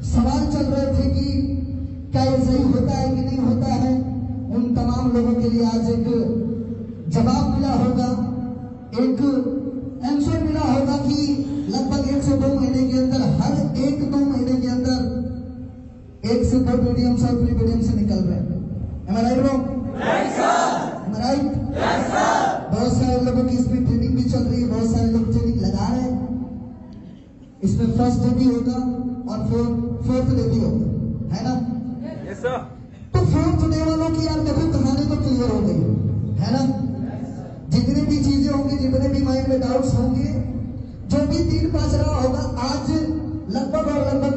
सवाल चल रहे थे कि क्या ये सही होता है कि नहीं होता है, उन तमाम लोगों के लिए आज एक जवाब मिला होगा, एक आंसर मिला होगा कि लगभग 1 से 2 महीने के अंदर, हर 1-2 महीने के अंदर 1 से 2 मीडियम और प्री मीडियम से निकल रहे हैं। Am I right bro? Yes sir. Am I right? Yes sir. बहुत सारे लोगों की इसमें ट्रेनिंग भी चल रही है, बहुत सारे लोग ट्रेनिंग लगा रहे हैं। इसमें फर्स्ट डे भी होगा और फोर्थ डे भी होगा, है ना? Yes sir. तो फोर्थ डे वालों की यार देखो कहानी तो क्लियर हो गई है ना? जितनी भी चीजें होंगी, जितने भी माइंड में डाउट्स होंगे, जो भी 3-5 रहा होगा, आज लगभग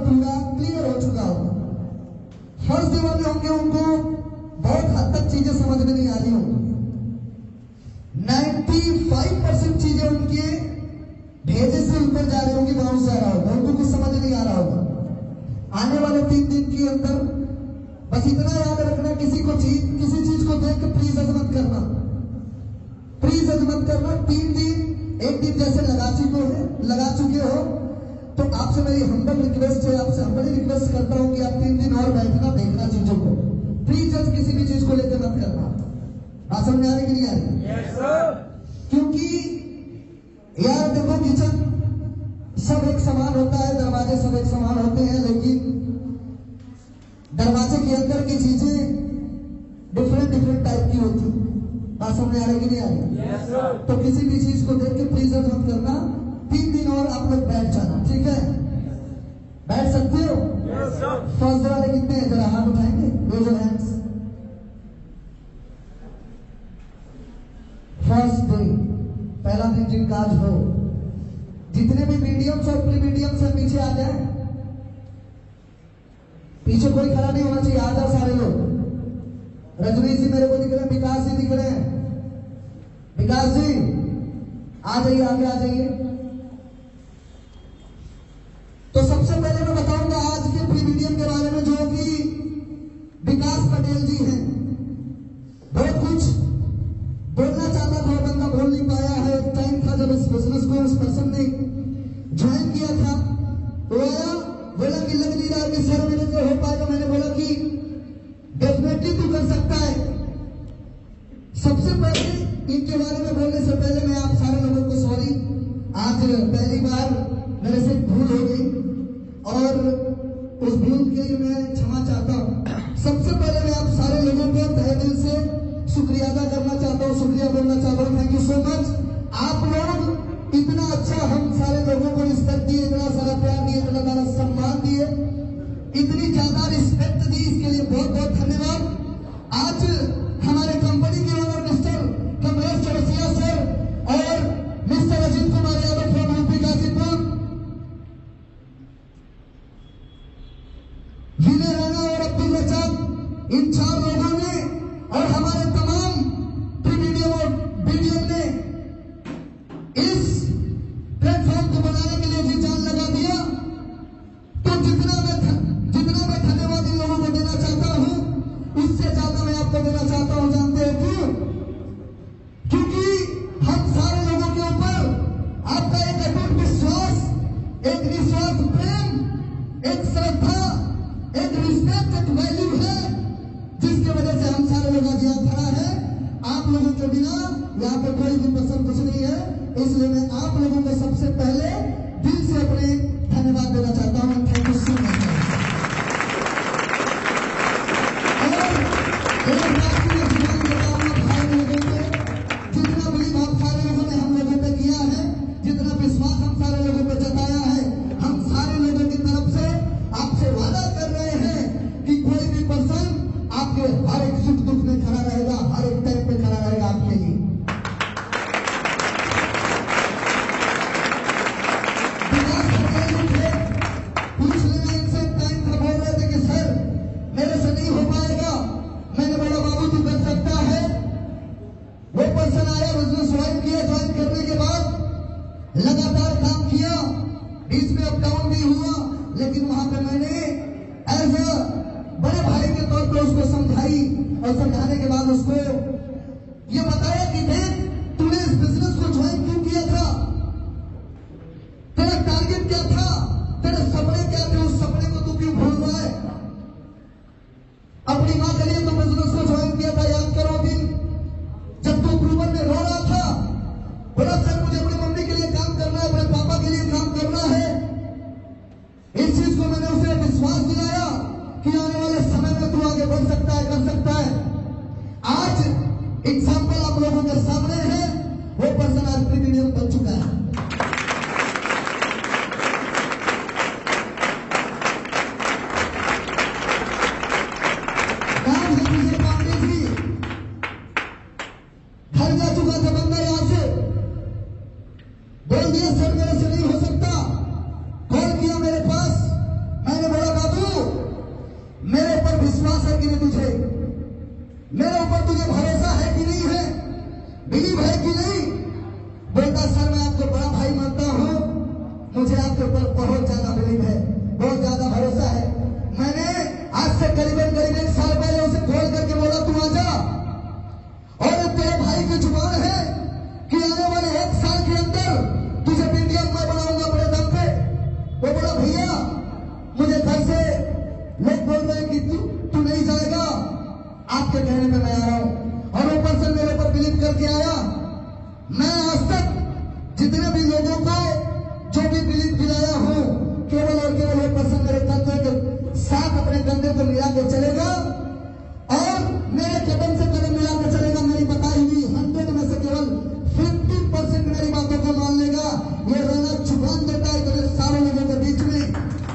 पूरा क्लियर हो चुका होगा। फर्स्ट डे वाले होंगे, उनको बहुत हद तक चीजें समझ में नहीं आ रही होंगी। 95% चीजें उनके भेजे से ऊपर जा रही होंगी, बाउंस जा रहा होगा, उनको कुछ समझ नहीं आ रहा होगा। आने वाले 3 दिन के अंदर बस इतना याद रखना, किसी चीज को देख के प्लीज जज मत करना, प्लीज जज मत करना। 3 दिन 1 दिन जैसे लगा चुके हो, तो आपसे मेरी हम्बल रिक्वेस्ट है, आपसे हम्बल रिक्वेस्ट करता हूं कि आप 3 दिन और बैठना, देखना चीजों को। प्लीज जज किसी भी चीज को लेकर मत करना। बात समझ आ रही कि नहीं आ रही? Yes sir. क्योंकि यार देखो, किचन सब एक समान होता है, दरवाजे सब एक समान होते हैं, लेकिन दरवाजे के अंदर की चीजें डिफरेंट टाइप की होती है। बात समझ आ रही कि नहीं आ रही? Yes sir. तो किसी भी चीज को देख के प्लीज जज मत करना। 3 दिन और आप लोग बैठ जाना, ठीक है? बैठ सकते हो? Yes sir. फर्स्ट वाले कितने हैं, जरा हाथ उठाएंगे, raise your hands. First day, पहला दिन जिनका आज हो, जितने भी मीडियम्स और प्री मीडियम्स हैं पीछे आ जाए। पीछे कोई खड़ा नहीं होना चाहिए, आ जाओ सारे लोग। रजनीश जी मेरे को दिख रहे हैं, विकास जी दिख रहे हैं। विकास जी आ जाइए, आगे आ जाइए। तो सबसे पहले मैं बताऊंगा आज के प्री मीडियम के बारे में, जो कि विकास पटेल जी हैं। बहुत कुछ बोलना चाहता था, बंदा बोल नहीं पाया है। टाइम था जब इस बिजनेस को उस पर्सन ने ज्वाइन किया था, तो आया बोला कि लग नहीं रहा कि सर मेरे से हो पाएगा। मैंने बोला कि डेफिनेटली तू कर सकता है। सबसे पहले इनके बारे में बोलने से पहले मैं आप सारे लोगों को सॉरी, आज पहली बार मेरे से भूल हो गई और उस भूल के लिए मैं क्षमा चाहता हूं। सबसे पहले मैं आप सारे लोगों को तहे दिल से शुक्रिया अदा करना चाहता हूँ, शुक्रिया बोलना चाहता हूँ। Thank you so much. आप लोग इतना अच्छा हम सारे लोगों को रिस्पेक्ट दिए, इतना सारा प्यार दिए, इतना सारा सम्मान दिए, इतनी ज्यादा रिस्पेक्ट दी, इसके लिए बहुत बहुत धन्यवाद। आज हमारे कंपनी के owner mister Kamlesh Chaurasia sir और mister Ajit Kumar Yadav from UP Ghazipur, Vinay Rana और अब्दुल रजाक, इन 4 लोगों ने और हमारे तमाम प्रीमियम और बीडीएम ने इस प्लेटफॉर्म को बनाने के लिए जी जान लगा दिया। तो जितना मैं धन्यवाद इन लोगों को देना चाहता हूं, उससे ज्यादा मैं आपको देना चाहता हूं। जानते हो क्यों? क्योंकि हम सारे लोगों के ऊपर आपका एक अटूट विश्वास, एक निस्वार्थ प्रेम, एक श्रद्धा, एक रिस्पेक्ट, एक वैल्यू है, जिसकी वजह से हम सारे लोग आज यहाँ खड़ा है। आप लोगों के बिना यहाँ पे कोई भी पर्सन कुछ नहीं है, इसलिए मैं आप लोगों को सबसे पहले दिल से अपने धन्यवाद देना चाहता हूँ। Thank you so much. जितना बिलीव आप सारे लोगों ने हम लोगों पे किया है, जितना विश्वास हम सारे लोगों पे जताया है, हम सारे लोगों की तरफ से आपसे वादा कर रहे हैं कि कोई भी पर्सन आपके हर एक सुख दुख में खड़ा रहेगा, हर एक टाइम पे खड़ा रहेगा आपके लिए। विकास पटेल जी थे, पूछ लेना इनसे, टाइम था, बोल रहे थे कि सर मेरे से नहीं हो पाएगा। मैंने बोला बाबू तू कर सकता है। वो पर्सन आया, बिजनेस ज्वाइन किया, ज्वाइन करने के बाद लगातार काम किया, बीच में अप डाउन भी हुआ, लेकिन वहां पे मैंने एज अ बड़े भाई के तौर पे उसको समझाई और समझाने के बाद उसको ये बताया कि देख तूने इस बिजनेस को ज्वाइन क्यों किया था, तेरा टारगेट क्या था, तेरे सपने क्या थे, उस सपने को तू क्यों मैंने उसे विश्वास दिलाया कि आने वाले समय में तू आगे बढ़ सकता है, कर सकता है। आज एग्जाम्पल आप लोगों के सामने है, वो पर्सन आज प्रीमियम बन चुका है। घर जा चुका था बंदा, यहां से बोल दिया सर मेरे से नहीं हो सकता। कॉल किया मेरे पास, मैंने बोला बाबू मेरे ऊपर विश्वास है कि नहीं तुझे, मेरे ऊपर तुझे भरोसा है कि नहीं है, बिलीव है कि नहीं। बोलता सर मैं आपको बड़ा भाई मानता हूं, मुझे आपके ऊपर बहुत ज्यादा बिलीव है, बहुत ज्यादा भरोसा है। मैंने आज से करीबन 1 साल पहले उसे कॉल करके बोला तू आजा, और तेरे भाई की जुबान है कि आने वाले 1 साल के अंदर तुझे पीटीएम में बनाऊंगा बड़े दम पे। वो बोला भैया मुझे घर से लोग बोल रहे हैं कि तू नहीं जाएगा, आपके कहने पे मैं आ रहा हूं। और वो पर्सन मेरे पर बिलीव करके आया। मैं आज तक जितने भी लोगों को जो भी बिलीव दिलाया हूं, केवल और केवल वो पर्सन मेरे कंधे के साथ अपने कंधे को मिला के चलेगा और मेरे कदम से कदम मिला के चलेगा। मेरी बताई हुई 100 में से केवल 50% मेरी बातों को मान लेगा। ये रहना जुबान देता है इतने सारे लोगों के बीच में,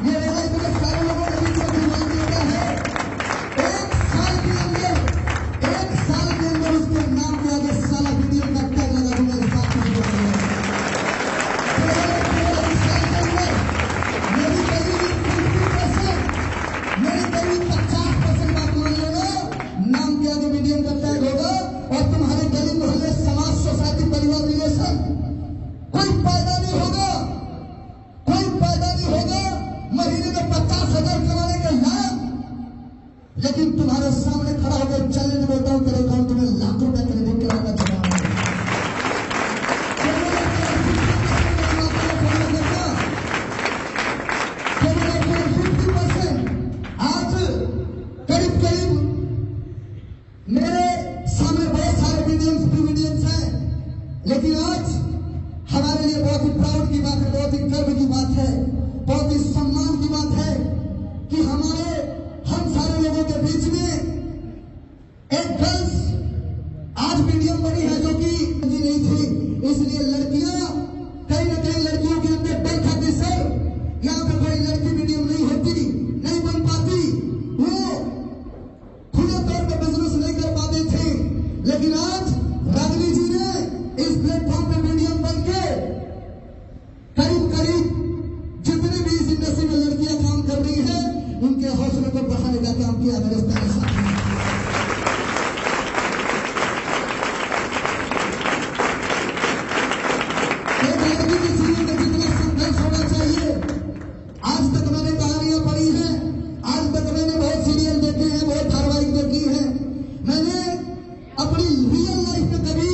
ये रहना इतने सारे लोगों के बीच में जुबान देता है। 1 साल के अंदर उसके नाम के आगे साला वीडियो का टैग लगा दूंगा। मेरी करीब 50% बात मान लेना, नाम के आगे मीडियम का टैग होगा और तुम्हारे गली मोहल्ले समाज सोसाइटी परिवार रिलेशन कोई पैदा नहीं होगा, कोई पैदा नहीं होगा। महीने में 50,000 कमाने के लायक, लेकिन तुम्हारे सामने खड़ा होकर चैलेंज बोलता हूं तेरे अकाउंट में लाखों रुपए क्रेडिट कराना चाहिए। आज करीब करीब मेरे सामने बहुत सारे मीडियम्स हैं, लेकिन आज हमारे लिए बहुत ही प्राउड की बात है, बहुत ही गर्व की बात है, बहुत ही सम्मान की बात है कि हम सारे लोगों के बीच में एक गर्ल्स आज मीडियम बनी है जो कि नहीं थी। इसलिए लड़कियां कहीं ना कहीं लड़कियों के अंदर डर खाती सर यहाँ पे कोई लड़की मीडियम नहीं होती, नहीं बन पाती, वो खुले तौर पे बिजनेस नहीं कर पाते थे। लेकिन आज रागिनी जी ने इस प्लेटफॉर्म पे मीडियम बन के करीब करीब जितनी भी इस इंडस्ट्री में लड़कियां काम कर रही है उनके हौसले को बढ़ाने का काम किया मेरे साथ। एक लड़की की जीवन में जितना संघर्ष होना चाहिए, आज तक मैंने कहानियां पढ़ी हैं, आज तक मैंने बहुत सीरियल देखे हैं, बहुत धारावाहिक देखी है। मैंने अपनी रियल लाइफ में कभी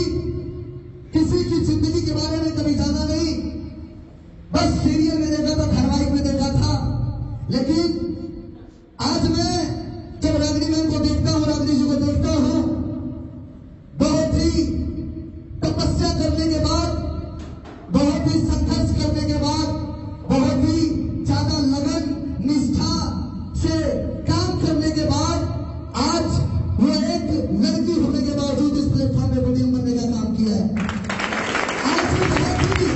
किसी की जिंदगी के बारे में कभी जाना नहीं, बस सीरियल में देखा था, धारावाहिक में देखा था। लेकिन आज मैं जब रागिनी मैम को देखता हूं, रागिनी जी को देखता हूं, बहुत ही तपस्या करने के बाद, बहुत ही संघर्ष करने के बाद, बहुत ही ज्यादा लगन निष्ठा से काम करने के बाद आज वो एक लड़की होने के बावजूद इस प्लेटफॉर्म में मीडियम बनने का काम किया है। आज वो बहुत ही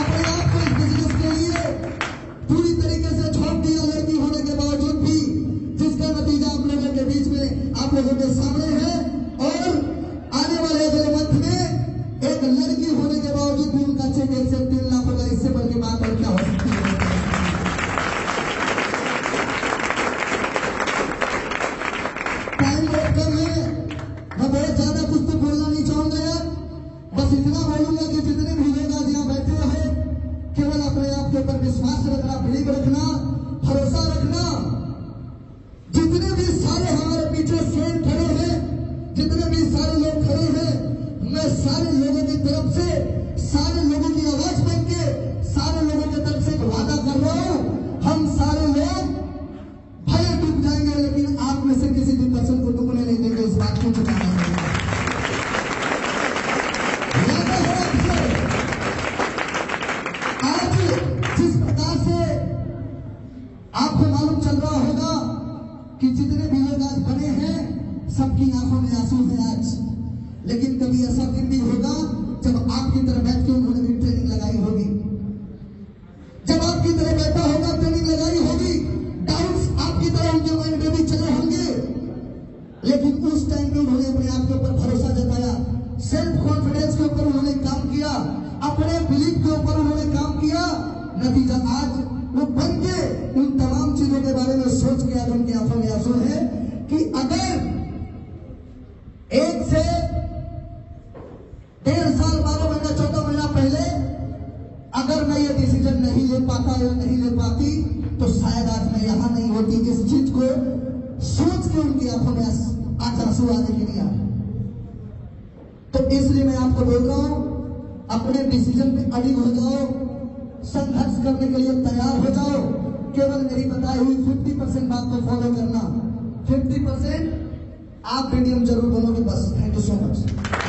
अपने आप को इस बिजनेस के लिए पूरी तरीके से छोड़ दिया, लड़की होने के बावजूद भी, जिसका नतीजा आप लोगों के बीच में आप लोगों के सामने है। और आने वाले अगले मंथ में एक लड़की होने के बावजूद भी उनका चेक 1 से 3 लाख होगा। इससे बढ़ के बात और क्या हो सकती है। टाइम बहुत कम है, मैं बहुत ज्यादा कुछ तो बोलना नहीं चाहूंगा यार, बस इतना बोलूंगा कि जितने भी लोग आज यहाँ बैठे हो, केवल अपने आप के ऊपर विश्वास रखना, बिलीव रखना, भरोसा रखना। जितने भी सारे हमारे पीछे फ्रेंड खड़े हैं, जितने भी सारे लोग खड़े हैं, मैं सारे लोगों की तरफ से, सारे लोगों की आवाज बन के, सारे लोगों की तरफ से वादा कर रहा हूं, हम सारे लोग भले डूब जाएंगे लेकिन आप में से किसी भी पर्सन को डूबने नहीं देंगे। इस बात को चुकाना है। आज जिस प्रकार कि जितने भी लोग आज बने हैं सबकी आंखों में आंसू है आज, लेकिन कभी ऐसा दिन भी होगा जब आपकी तरह बैठ के उन्होंने भी ट्रेनिंग लगाई होगी, जब आपकी तरह बैठा होगा ट्रेनिंग लगाई होगी, डाउट्स आपकी तरह उनके माइंड में भी चले होंगे, लेकिन उस टाइम में उन्होंने अपने आप के ऊपर भरोसा जताया, सेल्फ कॉन्फिडेंस के ऊपर उन्होंने काम किया, अपने बिलीफ के ऊपर उन्होंने काम किया। नतीजा आज वो बन के उन तमाम चीजों के बारे में सोच के आज उनकी आंखों में आंसू है कि अगर 1 से 1.5 साल 12 महीना 14 महीना पहले अगर मैं ये डिसीजन नहीं ले पाता या नहीं ले पाती तो शायद आज मैं यहां नहीं होती। इस चीज को सोच के उनकी आंखों में आज आंसू आने के लिए आए। तो इसलिए मैं आपको बोल रहा हूं, अपने डिसीजन पे अडिग हो जाओ, संघर्ष करने के लिए तैयार हो जाओ। केवल मेरी बताई हुई 50% बात को फॉलो करना, 50% आप मीडियम जरूर बनोगे। बस थैंक यू सो मच।